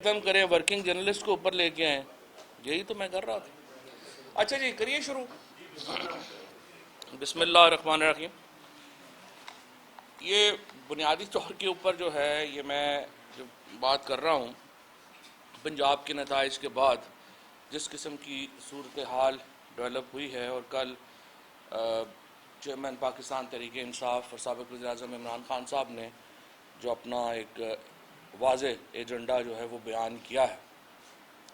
ختم کریں، working journalist کو اوپر لے کے آئیں، یہی تو میں کر رہا تھا۔ اچھا جی کریے شروع۔ بسم اللہ الرحمن الرحیم۔ یہ بنیادی طور کے اوپر جو ہے یہ میں جو بات کر رہا ہوں پنجاب کے نتائج کے بعد جس قسم کی صورتحال ڈیولپ ہوئی ہے، اور کل چیئرمین پاکستان تحریک انصاف اور سابق وزیر اعظم عمران خان صاحب نے جو اپنا ایک واضح ایجنڈا جو ہے وہ بیان کیا ہے،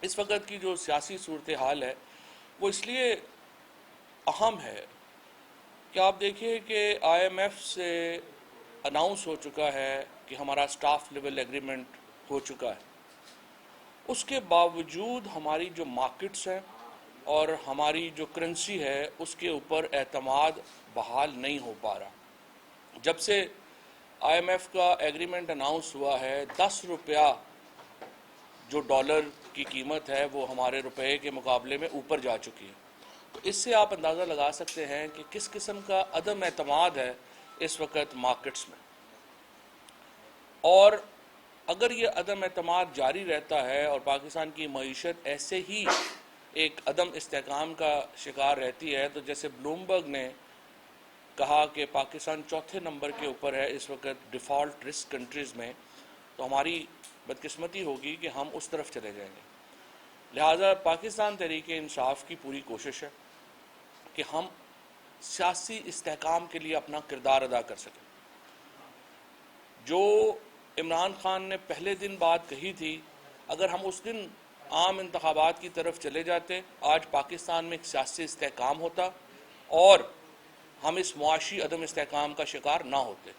اس وقت کی جو سیاسی صورتحال ہے وہ اس لیے اہم ہے کہ آپ دیکھیے کہ آئی ایم ایف سے اناؤنس ہو چکا ہے کہ ہمارا سٹاف لیول ایگریمنٹ ہو چکا ہے، اس کے باوجود ہماری جو مارکیٹس ہیں اور ہماری جو کرنسی ہے اس کے اوپر اعتماد بحال نہیں ہو پا رہا۔ جب سے آئی ایم ایف کا ایگریمنٹ اناؤنس ہوا ہے 10 روپیہ جو ڈالر کی قیمت ہے وہ ہمارے روپے کے مقابلے میں اوپر جا چکی ہے، تو اس سے آپ اندازہ لگا سکتے ہیں کہ کس قسم کا عدم اعتماد ہے اس وقت مارکیٹس میں، اور اگر یہ عدم اعتماد جاری رہتا ہے اور پاکستان کی معیشت ایسے ہی ایک عدم استحکام کا شکار رہتی ہے، تو جیسے بلومبرگ نے کہا کہ پاکستان چوتھے نمبر کے اوپر ہے اس وقت ڈیفالٹ رسک کنٹریز میں، تو ہماری بدقسمتی ہوگی کہ ہم اس طرف چلے جائیں گے۔ لہٰذا پاکستان تحریک انصاف کی پوری کوشش ہے کہ ہم سیاسی استحکام کے لیے اپنا کردار ادا کر سکیں۔ جو عمران خان نے پہلے دن بات کہی تھی، اگر ہم اس دن عام انتخابات کی طرف چلے جاتے، آج پاکستان میں ایک سیاسی استحکام ہوتا اور ہم اس معاشی عدم استحکام کا شکار نہ ہوتے۔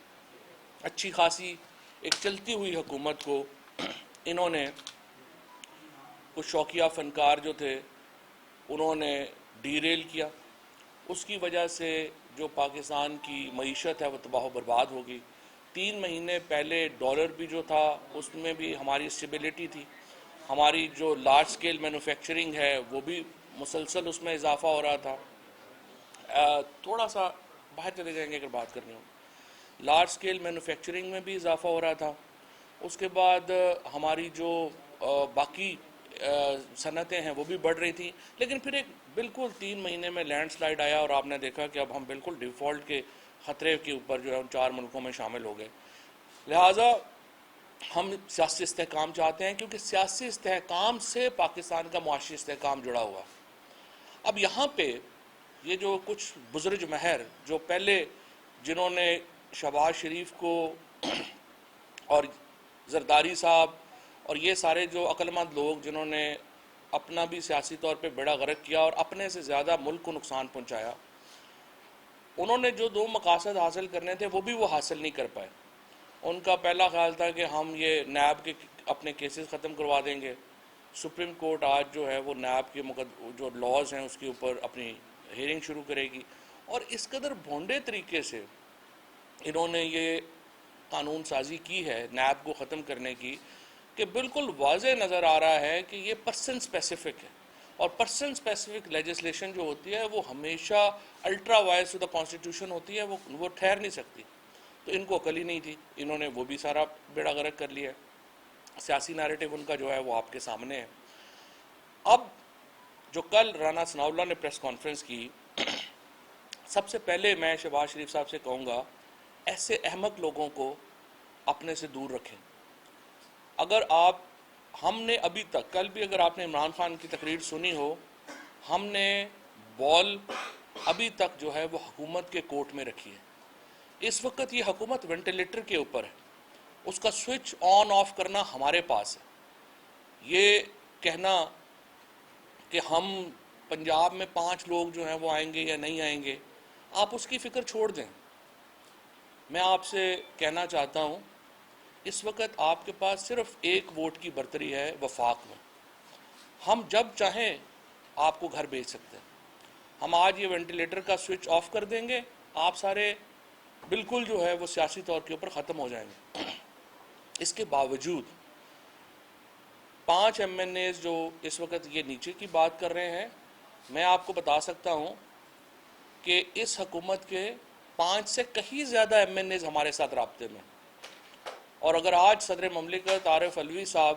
اچھی خاصی ایک چلتی ہوئی حکومت کو انہوں نے کچھ شوقیہ فنکار جو تھے انہوں نے ڈی ریل کیا، اس کی وجہ سے جو پاکستان کی معیشت ہے وہ تباہ و برباد ہوگی۔ 3 مہینے پہلے ڈالر بھی جو تھا اس میں بھی ہماری اسٹیبلٹی تھی، ہماری جو لارج سکیل مینوفیکچرنگ ہے وہ بھی مسلسل اس میں اضافہ ہو رہا تھا۔ تھوڑا سا باہر چلے جائیں گے اگر بات کرنی ہو، لارج سکیل مینوفیکچرنگ میں بھی اضافہ ہو رہا تھا، اس کے بعد ہماری جو باقی صنعتیں ہیں وہ بھی بڑھ رہی تھیں، لیکن پھر ایک بالکل 3 مہینے میں لینڈ سلائیڈ آیا اور آپ نے دیکھا کہ اب ہم بالکل ڈیفالٹ کے خطرے کے اوپر جو ہے ان 4 ملکوں میں شامل ہو گئے۔ لہٰذا ہم سیاسی استحکام چاہتے ہیں کیونکہ سیاسی استحکام سے پاکستان کا معاشی استحکام جڑا ہوا۔ اب یہاں پہ یہ جو کچھ بزرگ مہر جو پہلے جنہوں نے شہباز شریف کو اور زرداری صاحب اور یہ سارے جو عقل مند لوگ جنہوں نے اپنا بھی سیاسی طور پہ بیڑا غرق کیا اور اپنے سے زیادہ ملک کو نقصان پہنچایا، انہوں نے جو 2 مقاصد حاصل کرنے تھے وہ بھی وہ حاصل نہیں کر پائے۔ ان کا پہلا خیال تھا کہ ہم یہ نیب کے اپنے کیسز ختم کروا دیں گے، سپریم کورٹ آج جو ہے وہ نیب کے جو لاز ہیں اس کے اوپر اپنی ہیئرنگ شروع کرے گی، اور اس قدر بھونڈے طریقے سے انہوں نے یہ قانون سازی کی ہے نیب کو ختم کرنے کی کہ بالکل واضح نظر آ رہا ہے کہ یہ پرسن اسپیسیفک ہے، اور پرسن اسپیسیفک لیجسلیشن جو ہوتی ہے وہ ہمیشہ ultra vires to the constitution ہوتی ہے، وہ ٹھہر نہیں سکتی، تو ان کو عقل ہی نہیں تھی، انہوں نے وہ بھی سارا بیڑا غرق کر لیا۔ سیاسی نیریٹو ان کا جو ہے وہ آپ کے سامنے ہے۔ اب جو کل رانا ثناءاللہ نے پریس کانفرنس کی، سب سے پہلے میں شہباز شریف صاحب سے کہوں گا ایسے احمق لوگوں کو اپنے سے دور رکھیں۔ اگر ہم نے ابھی تک، کل بھی اگر آپ نے عمران خان کی تقریر سنی ہو، ہم نے بال ابھی تک جو ہے وہ حکومت کے کورٹ میں رکھی ہے۔ اس وقت یہ حکومت وینٹیلیٹر کے اوپر ہے، اس کا سوئچ آن آف کرنا ہمارے پاس ہے۔ یہ کہنا کہ ہم پنجاب میں 5 لوگ جو ہیں وہ آئیں گے یا نہیں آئیں گے، آپ اس کی فکر چھوڑ دیں۔ میں آپ سے کہنا چاہتا ہوں اس وقت آپ کے پاس صرف 1 ووٹ کی برتری ہے وفاق میں، ہم جب چاہیں آپ کو گھر بھیج سکتے ہیں۔ ہم آج یہ وینٹیلیٹر کا سوئچ آف کر دیں گے، آپ سارے بالکل جو ہے وہ سیاسی طور کے اوپر ختم ہو جائیں گے۔ اس کے باوجود 5 ایم این ایز جو اس وقت یہ نیچے کی بات کر رہے ہیں، میں آپ کو بتا سکتا ہوں کہ اس حکومت کے 5 سے کہیں زیادہ ایم این ایز ہمارے ساتھ رابطے میں، اور اگر آج صدر مملکت عارف علوی صاحب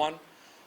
1,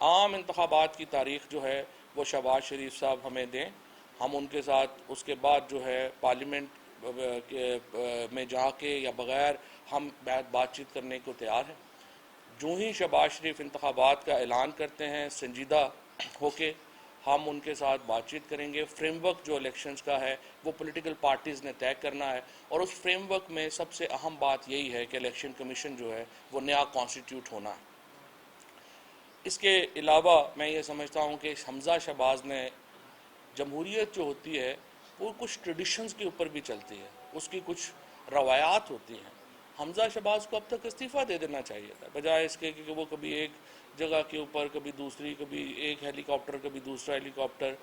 عام انتخابات کی تاریخ جو ہے وہ شہباز شریف صاحب ہمیں دیں، ہم ان کے ساتھ اس کے بعد جو ہے پارلیمنٹ میں جا کے یا بغیر ہم بات چیت کرنے کو تیار ہیں۔ جو ہی شہباز شریف انتخابات کا اعلان کرتے ہیں سنجیدہ ہو کے، ہم ان کے ساتھ بات چیت کریں گے۔ فریم ورک جو الیکشنز کا ہے وہ پولیٹیکل پارٹیز نے طے کرنا ہے، اور اس فریم ورک میں سب سے اہم بات یہی ہے کہ الیکشن کمیشن جو ہے وہ نیا کانسٹیٹیوٹ ہونا ہے۔ اس کے علاوہ میں یہ سمجھتا ہوں کہ حمزہ شہباز نے جمہوریت جو ہوتی ہے وہ کچھ ٹریڈیشنز کے اوپر بھی چلتی ہے، اس کی کچھ روایات ہوتی ہیں۔ حمزہ شہباز کو اب تک استعفیٰ دے دینا چاہیے تھا، بجائے اس کے کہ وہ کبھی ایک جگہ کے اوپر کبھی دوسری، کبھی ایک ہیلی کاپٹر کبھی دوسرا ہیلی کاپٹر،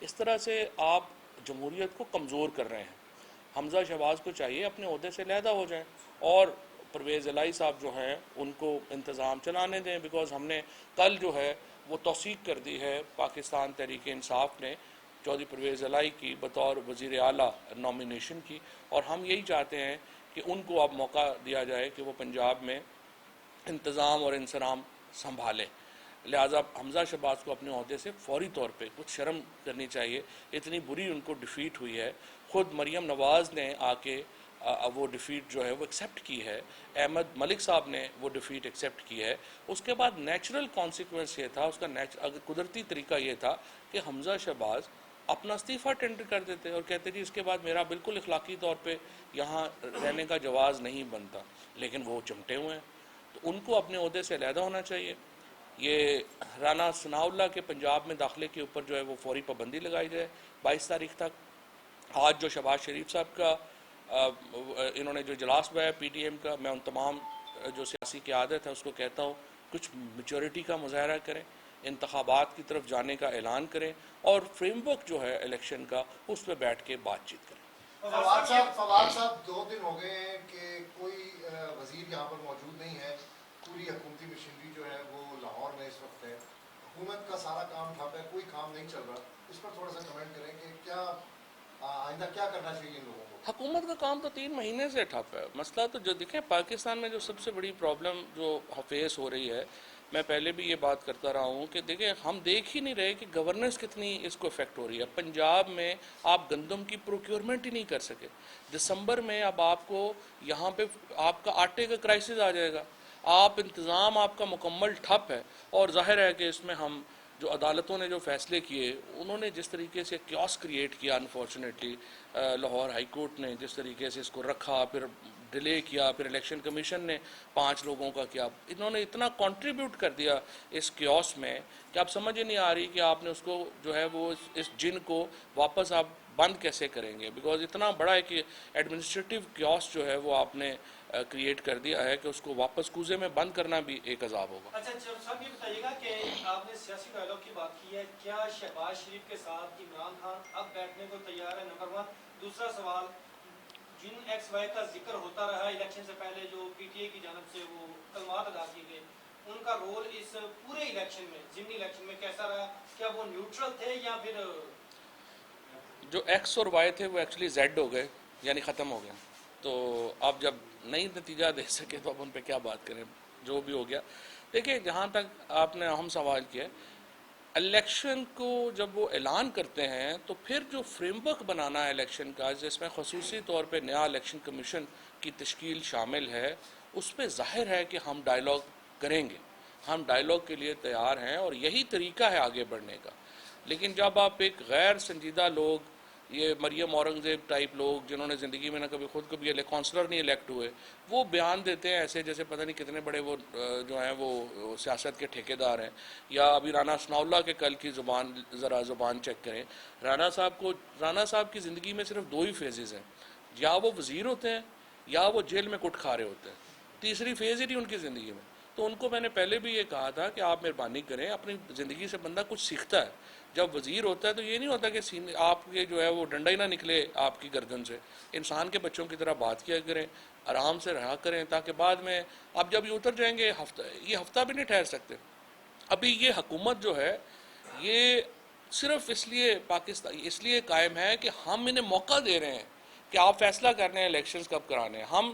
اس طرح سے آپ جمہوریت کو کمزور کر رہے ہیں۔ حمزہ شہباز کو چاہیے اپنے عہدے سے علیحدہ ہو جائیں، اور پرویز الہی صاحب جو ہیں ان کو انتظام چلانے دیں، بیکاز ہم نے کل جو ہے وہ توثیق کر دی ہے پاکستان تحریک انصاف نے چودھری پرویز الہی کی بطور وزیر اعلیٰ نامینیشن کی، اور ہم یہی چاہتے ہیں کہ ان کو اب موقع دیا جائے کہ وہ پنجاب میں انتظام اور انصرام سنبھالیں۔ لہٰذا حمزہ شہباز کو اپنے عہدے سے فوری طور پہ کچھ شرم کرنی چاہیے، اتنی بری ان کو ڈیفیٹ ہوئی ہے۔ خود مریم نواز نے آ کے وہ ڈیفیٹ جو ہے وہ ایکسیپٹ کی ہے، احمد ملک صاحب نے وہ ڈیفیٹ ایکسیپٹ کی ہے۔ اس کے بعد نیچرل کانسیکوینس یہ تھا، اس کا قدرتی طریقہ یہ تھا کہ حمزہ شہباز اپنا استعفیٰ ٹینڈر کر دیتے اور کہتے جی اس کے بعد میرا بالکل اخلاقی طور پہ یہاں رہنے کا جواز نہیں بنتا، لیکن وہ چمٹے ہوئے ہیں، تو ان کو اپنے عہدے سے علیحدہ ہونا چاہیے۔ یہ رانا ثناء اللہ کے پنجاب میں داخلے کے اوپر جو ہے وہ فوری پابندی لگائی جائے 22 تاریخ تک۔ آج جو شہباز شریف صاحب کا انہوں نے جو اجلاس بھیا پی ٹی ایم کا، میں ان تمام جو سیاسی قیادت ہے اس کو کہتا ہوں کچھ میچورٹی کا مظاہرہ کریں، انتخابات کی طرف جانے کا اعلان کریں، اور فریم ورک جو ہے الیکشن کا اس پہ بیٹھ کے بات چیت کریں۔ فواد صاحب 2 دن ہو گئے ہیں کہ کوئی وزیر یہاں پر موجود نہیں ہے، پوری حکومتی مشینری جو ہے وہ لاہور میں اس وقت ہے، حکومت کا سارا کام ٹھپ ہے، کوئی کام نہیں چل رہا، اس پر تھوڑا سا کمنٹ کریں کہ کیا آئندہ کیا کرنا چاہیے ان لوگوں کو؟ حکومت کا کام تو 3 مہینے سے ٹھپ ہے۔ مسئلہ تو جو دیکھیں پاکستان میں جو سب سے بڑی پرابلم جو فیس ہو رہی ہے، میں پہلے بھی یہ بات کرتا رہا ہوں کہ دیکھیں ہم دیکھ ہی نہیں رہے کہ گورننس کتنی اس کو افیکٹ ہو رہی ہے۔ پنجاب میں آپ گندم کی پروکیورمنٹ ہی نہیں کر سکے، دسمبر میں اب آپ کو یہاں پہ آپ کا آٹے کا کرائسس آ جائے گا، آپ انتظام آپ کا مکمل ٹھپ ہے، اور ظاہر ہے کہ اس میں ہم جو عدالتوں نے جو فیصلے کیے، انہوں نے جس طریقے سے کیوس کریٹ کیا، انفارچونیٹلی لاہور ہائی کورٹ نے جس طریقے سے اس کو رکھا، پھر ڈیلے کیا، پھر الیکشن کمیشن نے 5 لوگوں کا کیا، انہوں نے اتنا کنٹریبیوٹ کر دیا اس کیوس میں کہ اب سمجھ ہی نہیں آ رہی کہ آپ نے اس کو جو ہے وہ اس جن کو واپس آپ بند کیسے کریں گے، بیکاز اتنا بڑا ہے کہ ایڈمنسٹریٹو کیوس جو ہے وہ آپ نے کریٹ کر دیا ہے کہ اس کو واپس کوزے میں بند کرنا بھی ایک عذاب ہوگا۔ اچھا صاحب یہ بتائیے گا کہ آپ نے سیاسی ڈائلاگ کی بات کی ہے، کیا شہباز شریف کے ساتھ عمران خان اب بیٹھنے کو تیار ہے؟ نمبر 1۔ دوسرا سوال، جن ایکس وائی کا ذکر ہوتا رہا الیکشن سے پہلے جو پی ٹی اے کی جانب سے وہ کلمات ادا کیے گئے، ان کا رول اس پورے الیکشن میں، ضمنی الیکشن میں کیسا رہا؟ کیا وہ نیوٹرل تھے یا پھر جو ایکس اور وائی تھے وہ ایکچولی زیڈ ہو گئے، یعنی ختم ہو گئے، تو اب جب نئی نتیجہ دے سکے تو اب ان پہ کیا بات کریں، جو بھی ہو گیا۔ دیکھیں جہاں تک آپ نے اہم سوال کیا، الیکشن کو جب وہ اعلان کرتے ہیں تو پھر جو فریم ورک بنانا ہے الیکشن کا، جس میں خصوصی طور پہ نیا الیکشن کمیشن کی تشکیل شامل ہے، اس پہ ظاہر ہے کہ ہم ڈائیلاگ کریں گے، ہم ڈائیلاگ کے لیے تیار ہیں، اور یہی طریقہ ہے آگے بڑھنے کا۔ لیکن جب آپ ایک غیر سنجیدہ لوگ، یہ مریم اورنگزیب ٹائپ لوگ جنہوں نے زندگی میں نہ کبھی خود کبھی کونسلر نہیں الیکٹ ہوئے، وہ بیان دیتے ہیں ایسے جیسے پتہ نہیں کتنے بڑے وہ جو ہیں وہ سیاست کے ٹھیکیدار ہیں۔ یا ابھی رانا ثناء اللہ کے کل کی ذرا زبان چیک کریں، رانا صاحب کی زندگی میں صرف 2 ہی فیزز ہیں، یا وہ وزیر ہوتے ہیں یا وہ جیل میں کٹ کھا رہے ہوتے ہیں، تیسری فیز ہی نہیں ان کی زندگی میں۔ تو ان کو میں نے پہلے بھی یہ کہا تھا کہ آپ مہربانی کریں، اپنی زندگی سے بندہ کچھ سیکھتا ہے، جب وزیر ہوتا ہے تو یہ نہیں ہوتا کہ آپ کے جو ہے وہ ڈنڈا ہی نہ نکلے آپ کی گردن سے، انسان کے بچوں کی طرح بات کیا کریں، آرام سے رہا کریں، تاکہ بعد میں اب جب یہ اتر جائیں گے یہ ہفتہ بھی نہیں ٹھہر سکتے۔ ابھی یہ حکومت جو ہے یہ صرف اس لیے قائم ہے کہ ہم انہیں موقع دے رہے ہیں کہ آپ فیصلہ کر رہے ہیں الیکشنز کب کرانے ہیں۔ ہم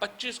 25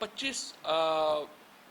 25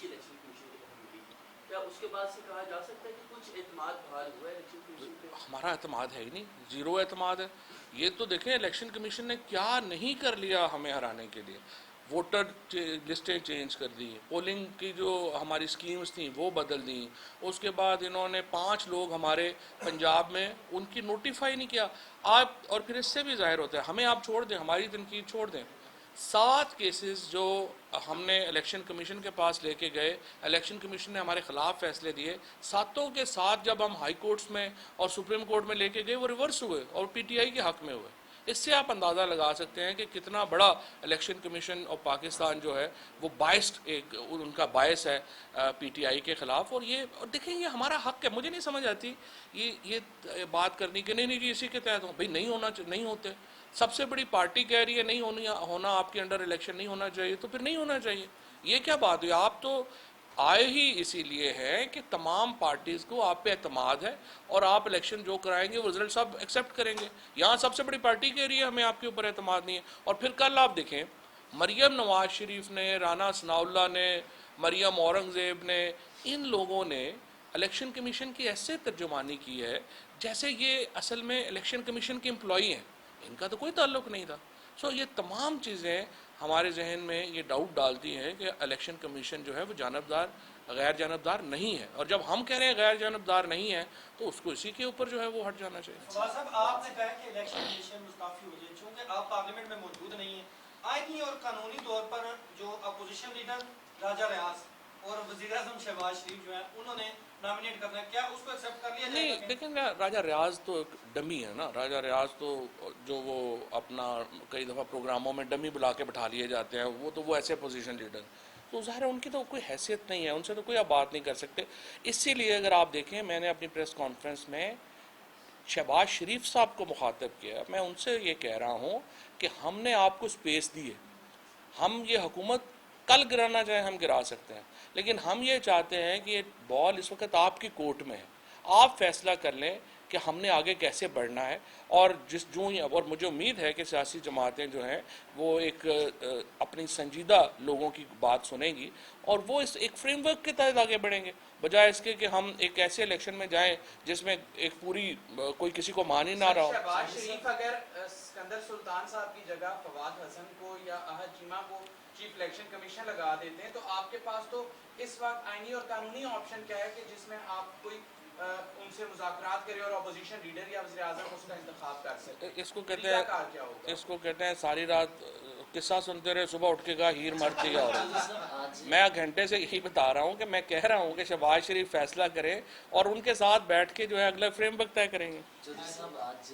جس کی الیکشن کمیشن کو خبر ملی تھی، کیا اس کے بعد سے کہا جا سکتا ہے کہ کچھ اعتماد بحال ہوا ہے الیکشن کمیشن پہ؟ ہمارا اعتماد ہے ہی نہیں، زیرو اعتماد ہے. یہ تو دیکھیں الیکشن کمیشن نے کیا نہیں کر لیا ہمیں ہرانے کے لیے. ووٹر لسٹیں چینج کر دی، پولنگ کی جو ہماری سکیمز تھیں وہ بدل دیں. اس کے بعد انہوں نے 5 لوگ ہمارے پنجاب میں ان کی نوٹیفائی نہیں کیا. آپ اور پھر اس سے بھی ظاہر ہوتا ہے، ہمیں آپ چھوڑ دیں، ہماری تنقید چھوڑ دیں. 7 کیسز جو ہم نے الیکشن کمیشن کے پاس لے کے گئے، الیکشن کمیشن نے ہمارے خلاف فیصلے دیے. 7 کے 7 جب ہم ہائی کورٹس میں اور سپریم کورٹ میں لے کے گئے وہ ریورس ہوئے اور پی ٹی آئی کے حق میں ہوئے. اس سے آپ اندازہ لگا سکتے ہیں کہ کتنا بڑا الیکشن کمیشن اور پاکستان جو ہے وہ باعث ایک ان کا باعث ہے پی ٹی آئی کے خلاف. اور یہ دیکھیں یہ ہمارا حق ہے. مجھے نہیں سمجھ آتی یہ بات کرنی کہ نہیں جی اسی کے تحت بھائی نہیں ہوتے. سب سے بڑی پارٹی کہہ رہی ہے نہیں ہونا آپ کے انڈر الیکشن نہیں ہونا چاہیے تو پھر نہیں ہونا چاہیے. یہ کیا بات ہوئی؟ آپ تو آئے ہی اسی لیے ہے کہ تمام پارٹیز کو آپ پہ اعتماد ہے اور آپ الیکشن جو کرائیں گے وہ رزلٹ سب ایکسیپٹ کریں گے. یہاں سب سے بڑی پارٹی کہہ رہی ہے ہمیں آپ کے اوپر اعتماد نہیں ہے. اور پھر کل آپ دیکھیں مریم نواز شریف نے، رانا ثناءاللہ نے، مریم اورنگزیب نے، ان لوگوں نے الیکشن کمیشن کی ایسے ترجمانی کی ہے جیسے یہ اصل میں الیکشن کمیشن کے امپلائی ہیں. ان کا تو کوئی تعلق نہیں تھا. یہ تمام چیزیں ہمارے ذہن میں یہ ڈاؤٹ ڈالتی ہیں کہ الیکشن کمیشن جو ہے وہ غیر جانبدار نہیں ہے. اور جب ہم کہہ رہے ہیں غیر جانبدار نہیں ہے تو اس کو اسی کے اوپر جو ہے وہ ہٹ جانا چاہیے. فواد صاحب آپ نے کہا کہ الیکشن کمیشن مستعفی ہو جائے چونکہ آپ پارلیمنٹ میں موجود نہیں ہیں. آئینی اور قانونی طور پر جو اپوزیشن لیڈر راجہ ریاض اور وزیر اعظم شہباز شریف جو ہیں انہوں نے نامینیٹ کرنا ہے، کیا اس کو ایکسیپٹ کر لیا جائے گا؟ نہیں لیکن راجہ ریاض تو ایک ڈمی ہے نا. راجہ ریاض تو جو وہ اپنا کئی دفعہ پروگراموں میں ڈمی بلا کے بٹھا لیے جاتے ہیں، وہ ایسے پوزیشن لیڈر تو ظاہر ہے ان کی تو کوئی حیثیت نہیں ہے، ان سے تو کوئی آپ بات نہیں کر سکتے. اسی لیے اگر آپ دیکھیں میں نے اپنی پریس کانفرنس میں شہباز شریف صاحب کو مخاطب کیا. میں ان سے یہ کہہ رہا ہوں کہ ہم نے آپ کو سپیس دی ہے. ہم یہ حکومت کل گرانا چاہیں ہم گرا سکتے ہیں، لیکن ہم یہ چاہتے ہیں کہ یہ بال اس وقت آپ کی کورٹ میں ہے. آپ فیصلہ کر لیں کہ ہم نے آگے کیسے بڑھنا ہے. اور اور مجھے امید ہے کہ سیاسی جماعتیں جو ہیں وہ ایک اپنی سنجیدہ لوگوں کی بات سنیں گی اور وہ اس ایک فریم ورک کے تحت آگے بڑھیں گے، بجائے اس کے کہ ہم ایک ایسے الیکشن میں جائیں جس میں ایک پوری کوئی کسی کو مان ہی نہ رہا ہو. شہباز شریف اگر اسکندر سلطان صاحب کی جگہ فواد حسن کو یا احد چیمہ کو چیف الیکشن کمیشن لگا دیتے ہیں تو آپ کے پاس تو اس وقت آئینی اور قانونی آپشن کیا ہے کہ جس میں آپ کوئی ان سے مذاکرات کرے اور اپوزیشن لیڈر یا وزیر اعظم اس کا انتخاب کر سکتے؟ اس کو کہتے ہیں ساری رات قصہ سنتے رہے صبح اٹھ کے کہا ہیر مرتی ہے. اور میں گھنٹے سے یہی بتا رہا ہوں کہ میں کہہ رہا ہوں کہ شہباز شریف فیصلہ کریں اور ان کے ساتھ بیٹھ کے جو ہے اگلا فریم ورک طے کریں گے. چودھری صاحب آج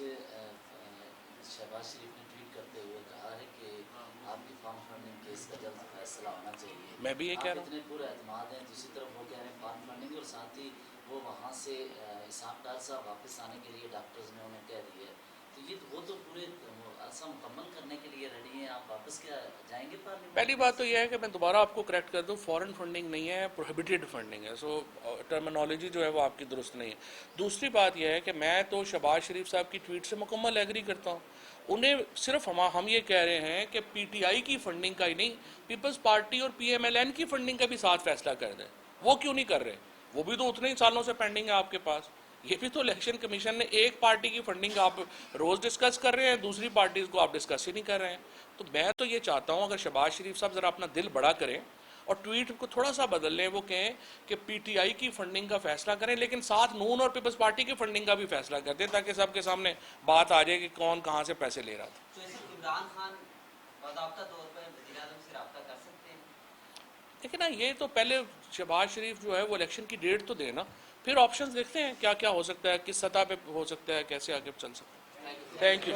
شہباز شریف نے ٹویٹ کرتے ہوئے کہا ہے کہ آپ کی فارم فنڈنگ کیس کا جلد فیصلہ ہونا چاہیے. میں بھی یہ کہہ رہا ہوں. اتنے پورے اعتماد ہیں، دوسری طرف وہ کہہ رہے ہیں فارم فنڈنگ اور ساتھ ہی وہ وہاں سے اسحاق ڈار صاحب واپس آنے کے لیے ڈاکٹرز نے انہیں کہہ دیا ہے. تو وہ تو پورے عرصہ مکمل کرنے کے لیے ریڈی ہیں. آپ واپس کیا جائیں گے پارلیمنٹ؟ پہلی بات تو یہ ہے کہ میں دوبارہ آپ کو کریکٹ کر دوں، فورن فنڈنگ نہیں ہے، پروہیبیٹڈ فنڈنگ ہے. ٹرمینالوجی جو ہے وہ آپ کی درست نہیں ہے. دوسری بات یہ ہے کہ میں تو شہباز شریف صاحب کی ٹویٹ سے مکمل ایگری کرتا ہوں. انہیں صرف ہم یہ کہہ رہے ہیں کہ پی ٹی آئی کی فنڈنگ کا ہی نہیں، پیپلز پارٹی اور پی ایم ایل این کی فنڈنگ کا بھی ساتھ فیصلہ کر دیں. وہ کیوں نہیں کر رہے؟ وہ بھی تو اتنے ہی سالوں سے پینڈنگ ہے آپ کے پاس. یہ بھی تو الیکشن کمیشن نے ایک پارٹی کی فنڈنگ آپ روز ڈسکس کر رہے ہیں، دوسری پارٹیز کو آپ ڈسکس ہی نہیں کر رہے ہیں. تو میں تو یہ چاہتا ہوں اگر شہباز شریف صاحب ذرا اپنا دل بڑا کریں اور ٹویٹ کو تھوڑا سا بدل لیں، وہ کہیں کہ پی ٹی آئی کی فنڈنگ کا فیصلہ کریں لیکن ساتھ نون اور پیپلز پارٹی کی فنڈنگ کا بھی فیصلہ کر دیں تاکہ سب کے سامنے بات آ جائے کہ کون کہاں سے پیسے لے رہا تھا. تو ایسے عمران خان باضابطہ طور پر وزیر اعظم سے رابطہ کر سکتے ہیں؟ لیکن نا یہ تو پہلے شہباز شریف جو ہے وہ الیکشن کی ڈیٹ تو دے نا، پھر آپشنز دیکھتے ہیں کیا کیا ہو سکتا ہے، کس سطح پہ ہو سکتا ہے، کیسے آگے چل سکتا ہے. Thank you.